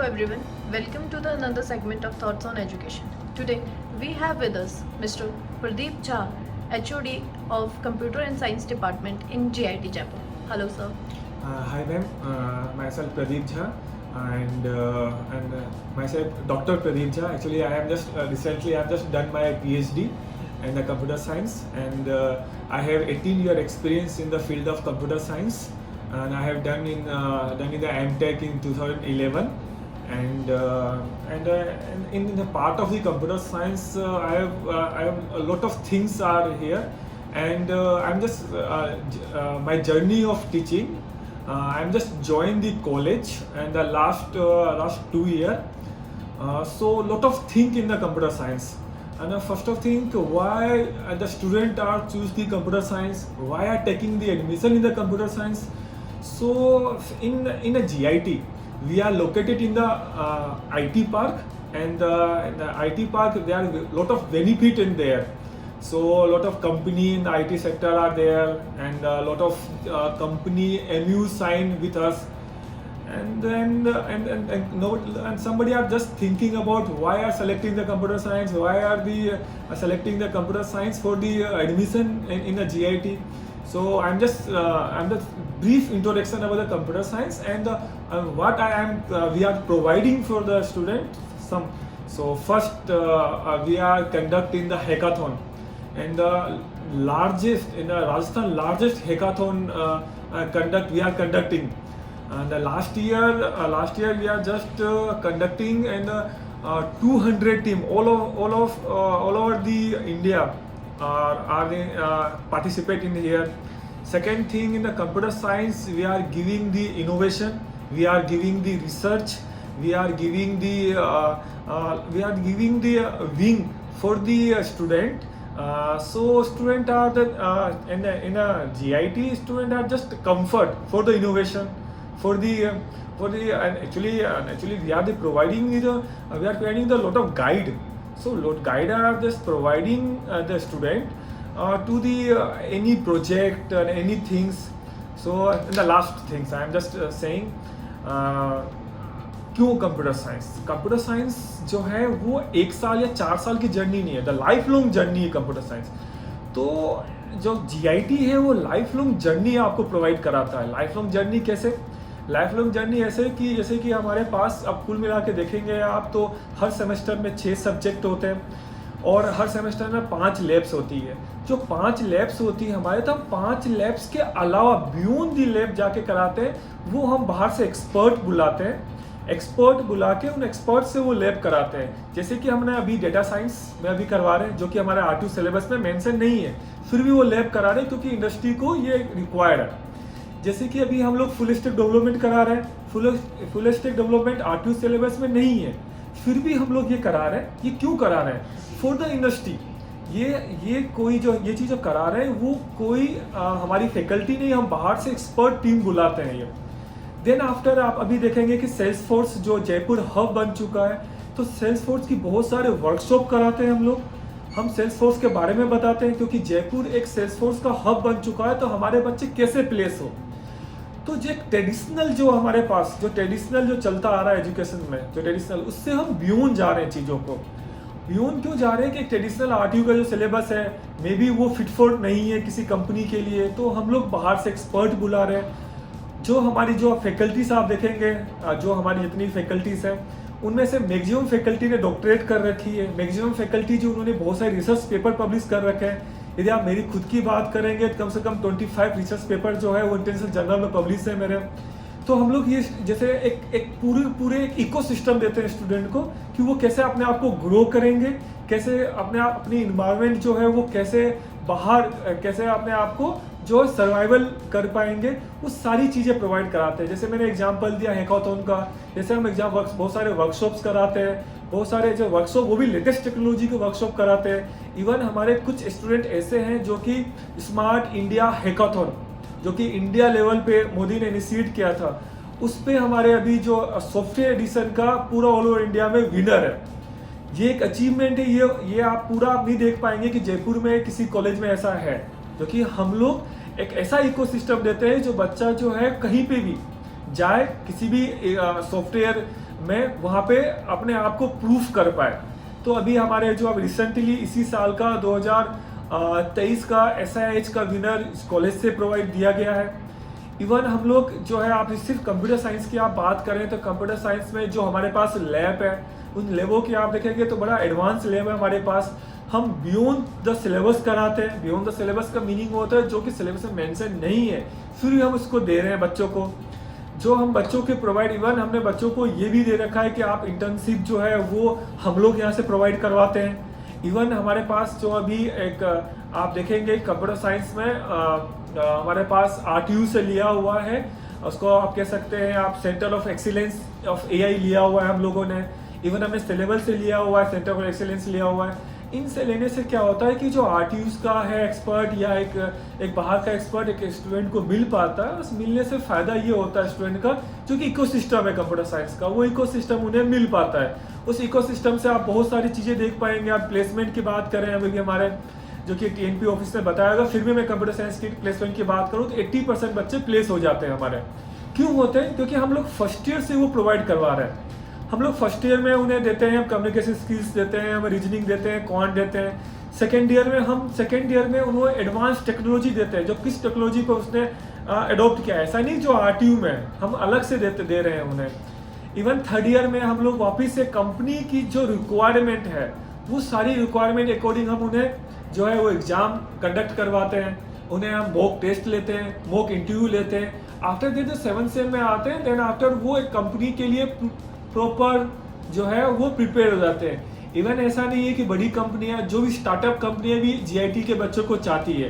everyone, welcome to the another segment of Thoughts on Education. Today we have with us Mr. Pradeep Jha, HOD of Computer and Science Department in GIT Jaipur. Hello sir. Hi ma'am, myself Pradeep Jha and myself Dr. Pradeep Jha. Actually, I am just recently I have just done my PhD in the computer science, and I have 18-year experience in the field of computer science, and I have done in the MTech in 2011, and in the part of the computer science I have a lot of things are here, and I'm just my journey of teaching. I'm just joined the college and the last 2 year. So lot of think in the computer science. And first of thing, why the student are choose the computer science? Why are taking the admission in the computer science? So in a GIT, we are located in the IT park, and in the IT park there are a lot of benefit in there. So a lot of company in the IT sector are there, and a lot of company MU sign with us, and then and somebody are just thinking about why are selecting the computer science, why are the selecting the computer science for the admission in the GIT. So I'm just brief introduction about the computer science and what we are providing for the student. So first we are conducting the hackathon, and the largest in the Rajasthan largest hackathon we are conducting. And last year we are just conducting, and 200 team all over the India are participate in here. Second thing, in the computer science we are giving the innovation, we are giving the research, we are giving the wing for the student. So student are in a GIT student are just comfort for the innovation, and actually we are providing the lot of guide. So guide are just providing the student to the any project and any things. So in the last things I am just saying, क्यों computer science जो है वो 1 साल या 4 साल की journey नहीं है, द लाइफ लॉन्ग जर्नी है कंप्यूटर साइंस. तो जो GIT है वो लाइफ लॉन्ग जर्नी आपको प्रोवाइड कराता है. लाइफ लॉन्ग जर्नी कैसे? लाइफ लॉन्ग जर्नी ऐसे कि जैसे कि हमारे पास अब कुल मिला के देखेंगे आप तो हर सेमेस्टर में 6 सब्जेक्ट होते हैं, और हर सेमेस्टर में 5 लैब्स होती है. जो 5 लैब्स होती है हमारे, तो 5 लैब्स के अलावा बियॉन्ड दी लैब जाके कराते हैं. वो हम बाहर से एक्सपर्ट बुलाते हैं, एक्सपर्ट बुला के उन एक्सपर्ट से वो लैब कराते हैं. जैसे कि हमने अभी डेटा साइंस में अभी करवा रहे हैं, जो कि हमारे R2 सिलेबस में मेंशन नहीं है, फिर भी वो लैब करा रहे हैं क्योंकि इंडस्ट्री को ये रिक्वायर्ड है. जैसे कि अभी हम लोग फुल स्टैक डेवलपमेंट करा रहे हैं, full stack development R2 syllabus में नहीं है, फिर भी हम लोग ये करा रहे हैं. ये क्यों करा रहे हैं? For the industry. ये कोई जो ये चीज़ जो करा रहे हैं वो कोई हमारी फैकल्टी नहीं, हम बाहर से एक्सपर्ट टीम बुलाते हैं ये. देन आफ्टर आप अभी देखेंगे कि सेल्स फोर्स जो जयपुर हब बन चुका है, तो सेल्स फोर्स की बहुत सारे वर्कशॉप कराते हैं हम लोग. हम सेल्स फोर्स के बारे में बताते हैं क्योंकि जयपुर एक सेल्स फोर्स का हब बन चुका है, तो हमारे बच्चे कैसे प्लेस हो. तो जो ट्रेडिशनल जो हमारे पास जो ट्रेडिशनल जो चलता आ रहा है एजुकेशन में, जो ट्रेडिशनल, उससे हम बियॉन्ड जा रहे हैं चीज़ों को. बियॉन्ड क्यों जा रहे हैं कि ट्रेडिशनल RTU का जो सिलेबस है मे बी वो फिट फॉर नहीं है किसी कंपनी के लिए, तो हम लोग बाहर से एक्सपर्ट बुला रहे हैं. जो हमारी जो फैकल्टीज आप देखेंगे, जो हमारी जितनी फैकल्टीज हैं उनमें से मैक्सिमम फैकल्टी ने डॉक्टरेट कर रखी है. मैक्सिमम फैकल्टी जो उन्होंने बहुत सारे रिसर्च पेपर पब्लिश कर रखे हैं. यदि आप मेरी खुद की बात करेंगे तो कम से कम 25 रिसर्च पेपर जो है वो इंटरनेशनल जर्नल में पब्लिश है मेरे. तो हम लोग ये जैसे एक पूरे एक इकोसिस्टम देते हैं स्टूडेंट को कि वो कैसे अपने आप को ग्रो करेंगे, कैसे अपनी इन्वायरमेंट जो है वो कैसे बाहर कैसे अपने आप को जो सर्वाइवल कर पाएंगे, वो सारी चीज़ें प्रोवाइड कराते हैं. जैसे मैंने एग्जांपल दिया हैकाथॉन का, जैसे हम बहुत सारे वर्कशॉप्स कराते हैं, बहुत सारे जो वर्कशॉप वो भी लेटेस्ट टेक्नोलॉजी के वर्कशॉप कराते हैं. इवन हमारे कुछ स्टूडेंट ऐसे हैं जो कि स्मार्ट इंडिया हैकाथॉन, जो कि इंडिया लेवल पे मोदी ने इनिशिएट किया था, उस पर हमारे अभी जो सॉफ्टवेयर एडिशन का पूरा ऑल ओवर इंडिया में विनर है. ये एक अचीवमेंट है. ये आप पूरा नहीं देख पाएंगे कि जयपुर में किसी कॉलेज में ऐसा है, जो कि हम लोग एक ऐसा इकोसिस्टम देते हैं जो बच्चा जो है कहीं पे भी जाए किसी भी सॉफ्टवेयर में, वहाँ पे अपने आप को प्रूफ कर पाए। तो अभी हमारे जो अब रिसेंटली इसी साल का 2023 का SIH का विनर इस कॉलेज से प्रोवाइड दिया गया है। इवन हम लोग जो है, आप सिर्फ कंप्यूटर साइंस की आप बात करें तो कंप्यूटर साइंस में जो हमारे पास लैब है, उन लैबों की आप देखेंगे तो बड़ा एडवांस लैब है हमारे पास। हम बियॉन्ड द सिलेबस कराते हैं। बियॉन्ड द सिलेबस का मीनिंग होता है जो कि सिलेबस में मेंशन नहीं है, फिर भी हम उसको दे रहे हैं बच्चों को। जो हम बच्चों के प्रोवाइड, इवन हमने बच्चों को ये भी दे रखा है कि आप इंटर्नशिप जो है वो हम लोग यहाँ से प्रोवाइड करवाते हैं। इवन हमारे पास जो अभी एक आप देखेंगे कंप्यूटर साइंस में हमारे पास RTU से लिया हुआ है, उसको आप कह सकते हैं आप centre of excellence of AI लिया हुआ है हम लोगों ने। इवन हमने सिलेबस से लिया हुआ है, सेंटर ऑफ एक्सीलेंस लिया हुआ है। इनसे लेने से क्या होता है कि जो RTUs का है एक्सपर्ट या एक बाहर का एक्सपर्ट एक स्टूडेंट को मिल पाता है। उस मिलने से फ़ायदा ये होता है स्टूडेंट का, जो कि इकोसिस्टम है कंप्यूटर साइंस का, वो इकोसिस्टम उन्हें मिल पाता है। उस इकोसिस्टम से आप बहुत सारी चीज़ें देख पाएंगे। आप प्लेसमेंट की बात करें, अभी हमारे जो कि TNP ऑफिस ने बताया, फिर भी मैं कंप्यूटर साइंस की प्लेसमेंट की बात करूँ तो 80% बच्चे प्लेस हो जाते हैं हमारे। क्यों होते हैं? क्योंकि हम लोग फर्स्ट ईयर से वो प्रोवाइड करवा रहे हैं। हम लोग फर्स्ट ईयर में उन्हें देते हैं, हम कम्युनिकेशन स्किल्स देते हैं, हम रीजनिंग देते हैं, क्वांट देते हैं। सेकेंड ईयर में उन्हें एडवांस टेक्नोलॉजी देते हैं, जो किस टेक्नोलॉजी को उसने अडोप्ट किया है। ऐसा नहीं जो RTU में हम अलग से दे रहे हैं उन्हें। इवन थर्ड ईयर में हम लोग वापस से कंपनी की जो रिक्वायरमेंट है, वो सारी रिक्वायरमेंट अकॉर्डिंग हम उन्हें जो है वो एग्ज़ाम कंडक्ट करवाते हैं। उन्हें हम मॉक टेस्ट लेते हैं, मॉक इंटरव्यू लेते हैं। आफ्टर दैट जो 7th सेम में आते हैं, देन आफ्टर वो एक कंपनी के लिए प्रॉपर जो है वो प्रिपेयर हो जाते हैं। इवन ऐसा नहीं है कि बड़ी कंपनियां, जो भी स्टार्टअप कंपनियां भी GIT के बच्चों को चाहती है,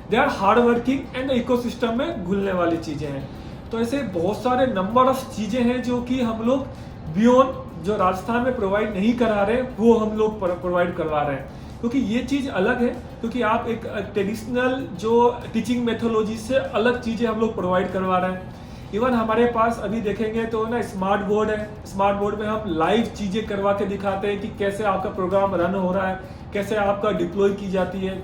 they are hard working and ecosystem में घुलने वाली चीज़ें हैं। तो ऐसे बहुत सारे नंबर ऑफ चीज़ें हैं जो कि हम लोग बियॉन्ड जो राजस्थान में प्रोवाइड नहीं करा रहे, वो हम लोग प्रोवाइड करवा रहे हैं। क्योंकि ये चीज़ अलग है, क्योंकि आप एक ट्रेडिशनल जो टीचिंग मेथोलॉजी से अलग चीज़ें हम लोग प्रोवाइड करवा रहे हैं। इवन हमारे पास अभी देखेंगे तो ना स्मार्ट बोर्ड है। स्मार्ट बोर्ड में हम लाइव चीज़ें करवा के दिखाते हैं कि कैसे आपका प्रोग्राम रन हो रहा है, कैसे आपका डिप्लॉय की जाती है।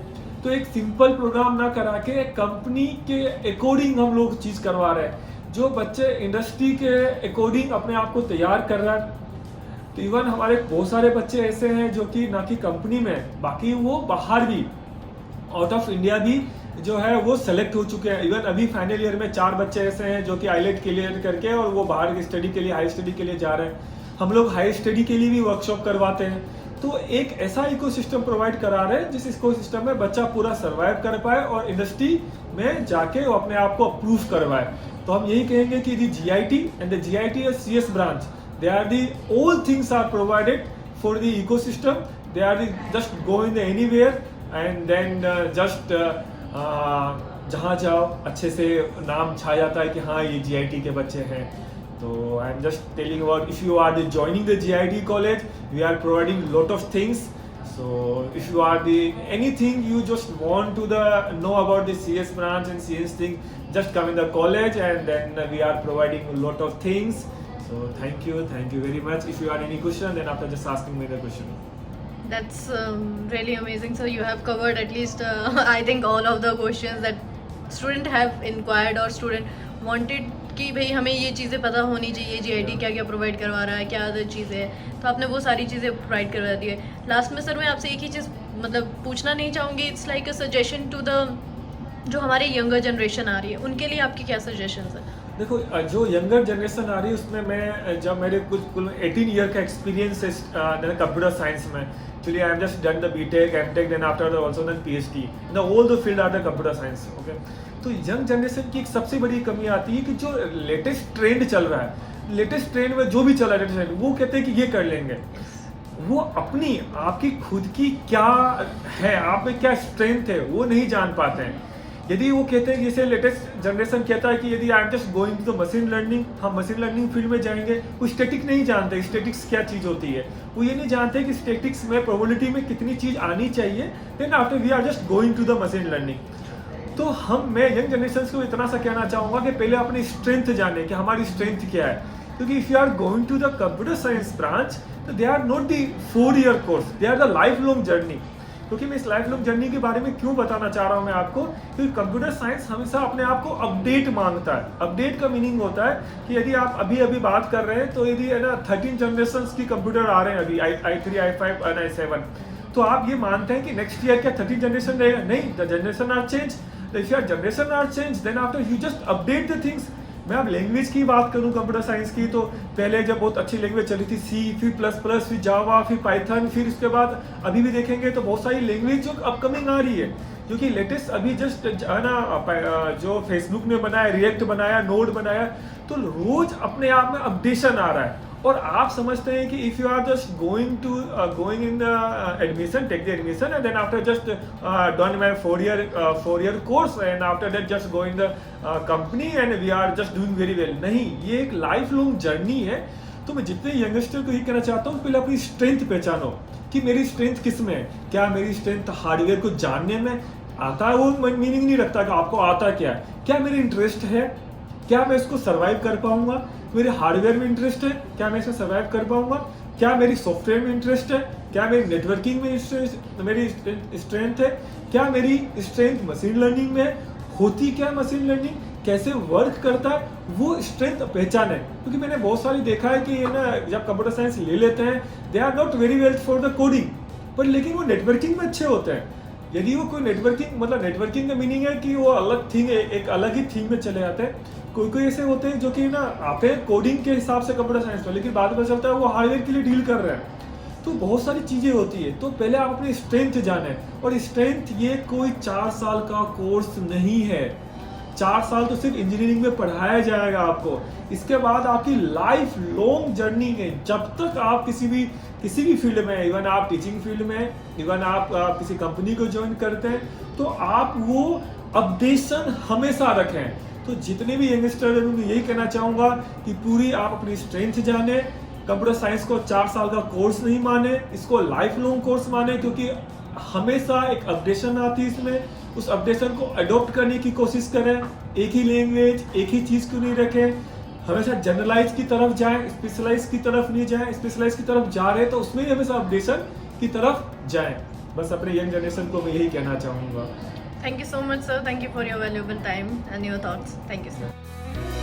तो एक सिंपल प्रोग्राम ना करा के कंपनी के अकॉर्डिंग हम लोग चीज़ करवा रहे हैं, जो बच्चे इंडस्ट्री के अकॉर्डिंग अपने आप को तैयार कर रहा है। तो इवन हमारे बहुत सारे बच्चे ऐसे हैं जो कि ना कि कंपनी में, बाकी वो बाहर भी, आउट ऑफ इंडिया भी जो है वो सेलेक्ट हो चुके हैं। इवन अभी फाइनल ईयर में 4 बच्चे ऐसे हैं जो कि IELTS क्लियर करके और वो बाहर की स्टडी के लिए, हाई स्टडी के लिए जा रहे हैं। हम लोग हाई स्टडी के लिए भी वर्कशॉप करवाते हैं। तो एक ऐसा इकोसिस्टम प्रोवाइड करा रहे हैं जिस इकोसिस्टम में बच्चा पूरा सर्वाइव कर पाए और इंडस्ट्री में जाके वो अपने आप को अप्रूव करवाए। तो हम यही कहेंगे कि दी GIT and the GIT CS branch, they are the all things are provided for the ecosystem. They are the just go in the anywhere and then just जहाँ जाओ अच्छे से नाम छा जाता है कि हाँ ये GIT के बच्चे हैं। तो I am just telling about, if you are joining the GIT college, we are providing lot of things. So if you are anything you just want to know about the CS branch and CS thing, just come in the college and then we are providing a lot of things. So thank you very much. If you have any question, then after just asking me the question. That's really amazing. So you have covered at least I think all of the questions that student have inquired or student wanted कि भाई हमें ये चीज़ें पता होनी चाहिए, GIT क्या क्या प्रोवाइड करवा रहा है, क्या अदर चीज़ें है। तो आपने वो सारी चीज़ें प्रोवाइड करवा दी है। लास्ट में सर मैं आपसे एक ही चीज़ मतलब पूछना नहीं चाहूँगी, it's like a suggestion to the जो हमारे यंगर जनरेशन आ रही है, उनके लिए आपकी क्या सजेशन है? देखो, जो यंगर जनरेशन आ रही है उसमें मैं, जब मेरे कुल 18 ईयर का एक्सपीरियंस है कंप्यूटर साइंस में। Actually I am just done the BTech, MTech, then after also then PhD in all the field are the computer science. Okay, तो यंग जनरेशन की एक सबसे बड़ी कमी आती है कि जो लेटेस्ट ट्रेंड चल रहा है, लेटेस्ट ट्रेंड में जो भी चल रहा है वो कहते हैं कि ये कर लेंगे। वो अपनी आपकी खुद की क्या है, आप में क्या स्ट्रेंथ है, वो नहीं जान पाते हैं। यदि वो कहते हैं, जैसे लेटेस्ट जनरेशन कहता है कि यदि I am just going to the machine learning, हम मशीन लर्निंग फील्ड में जाएंगे, वो स्टैटिक नहीं जानते स्टैटिक्स क्या चीज़ होती है। वो ये नहीं जानते कि स्टैटिक्स में प्रोबेबिलिटी में कितनी चीज़ आनी चाहिए। Then after we are just going to the machine learning. तो मैं यंग जनरेशन को इतना सा कहना चाहूँगा कि पहले अपनी स्ट्रेंथ जाने कि हमारी स्ट्रेंथ क्या है। क्योंकि if you are going to the computer science branch, तो they are not the 4 year course, they are the life long journey. क्योंकि मैं इस लाइफ लॉन्ग जर्नी के बारे में क्यों बताना चाह रहा हूँ मैं आपको, क्योंकि कंप्यूटर साइंस हमेशा अपने आप को अपडेट मांगता है। अपडेट का मीनिंग होता है कि यदि आप अभी बात कर रहे हैं तो यदि है ना 13 जनरेशन की कंप्यूटर आ रहे हैं अभी i3 i5 और i7, तो आप ये मानते हैं कि नेक्स्ट ईयर क्या 13 जनरेशन रहेगा? नहीं, the generation are change. If your generation are change then after you just update the things. मैं अब लैंग्वेज की बात करूं कंप्यूटर साइंस की, तो पहले जब बहुत अच्छी लैंग्वेज चली थी सी, फिर प्लस, फिर जावा, फिर पाइथन, फिर उसके बाद अभी भी देखेंगे तो बहुत सारी लैंग्वेज जो अपकमिंग आ रही है, जो कि लेटेस्ट अभी जस्ट है ना जो फेसबुक ने बनाया, रिएक्ट बनाया, नोड बनाया, तो रोज अपने आप में अपडेशन आ रहा है। और आप समझते हैं कि if you are just going in admission, take the admission and then after just done my 4 year course and after that just go in the company and we are just doing very well. नहीं, ये एक life long journey है। तो मैं जितने youngster को ये कहना चाहता हूँ, पहले अपनी स्ट्रेंथ पहचानो कि मेरी स्ट्रेंथ किस में है। क्या मेरी स्ट्रेंथ हार्डवेयर को जानने में आता है? वो मीनिंग नहीं रखता कि आपको आता क्या है। क्या मेरी इंटरेस्ट है? क्या मैं इसको सर्वाइव कर पाऊंगा? मेरे हार्डवेयर में इंटरेस्ट है, क्या मैं इसे सर्वाइव कर पाऊंगा? क्या मेरी सॉफ्टवेयर में इंटरेस्ट है? क्या मेरी नेटवर्किंग में मेरी स्ट्रेंथ है? क्या मेरी स्ट्रेंथ मशीन लर्निंग में है? होती क्या मशीन लर्निंग, कैसे वर्क करता है, वो स्ट्रेंथ पहचान है। क्योंकि मैंने बहुत सारी देखा है कि ना जब कंप्यूटर साइंस ले लेते हैं they are not very well for the coding, पर लेकिन वो नेटवर्किंग में अच्छे होते हैं। यदि वो कोई नेटवर्किंग, मतलब नेटवर्किंग का मीनिंग है कि वो अलग थिंग, एक अलग ही थीम में चले जाते हैं। कोई ऐसे होते हैं जो कि ना आते हैं कोडिंग के हिसाब से कंप्यूटर साइंस में, लेकिन बाद में चलता है वो हार्डवेयर के लिए डील कर रहे हैं। तो बहुत सारी चीज़ें होती है। तो पहले आप अपनी स्ट्रेंथ जानें, और स्ट्रेंथ ये कोई 4 साल का कोर्स नहीं है। 4 साल तो सिर्फ इंजीनियरिंग में पढ़ाया जाएगा आपको। इसके बाद आपकी लाइफ लॉन्ग जर्नी है। जब तक आप किसी भी फील्ड में, इवन आप टीचिंग फील्ड में, इवन आप किसी कंपनी को ज्वाइन करते हैं, तो आप वो अपडेशन हमेशा रखें। तो जितने भी यंगस्टर हैं उनको यही कहना चाहूँगा कि पूरी आप अपनी स्ट्रेंथ जाने। कंप्यूटर साइंस को 4 साल का कोर्स नहीं माने, इसको लाइफ लॉन्ग कोर्स माने, क्योंकि हमेशा एक अपडेशन आती है इसमें। उस अपडेशन को अडॉप्ट करने की कोशिश करें। एक ही लैंग्वेज, एक ही चीज़ क्यों नहीं रखें। हमेशा जनरलाइज की तरफ जाएं, स्पेशलाइज की तरफ नहीं जाएं। स्पेशलाइज की तरफ जा रहे हैं तो उसमें ही हमेशा अपडेशन की तरफ जाएं। बस अपने यंग जनरेशन को मैं यही कहना चाहूँगा। Thank you so much, sir. Thank you for your valuable time and your thoughts. Thank you, sir.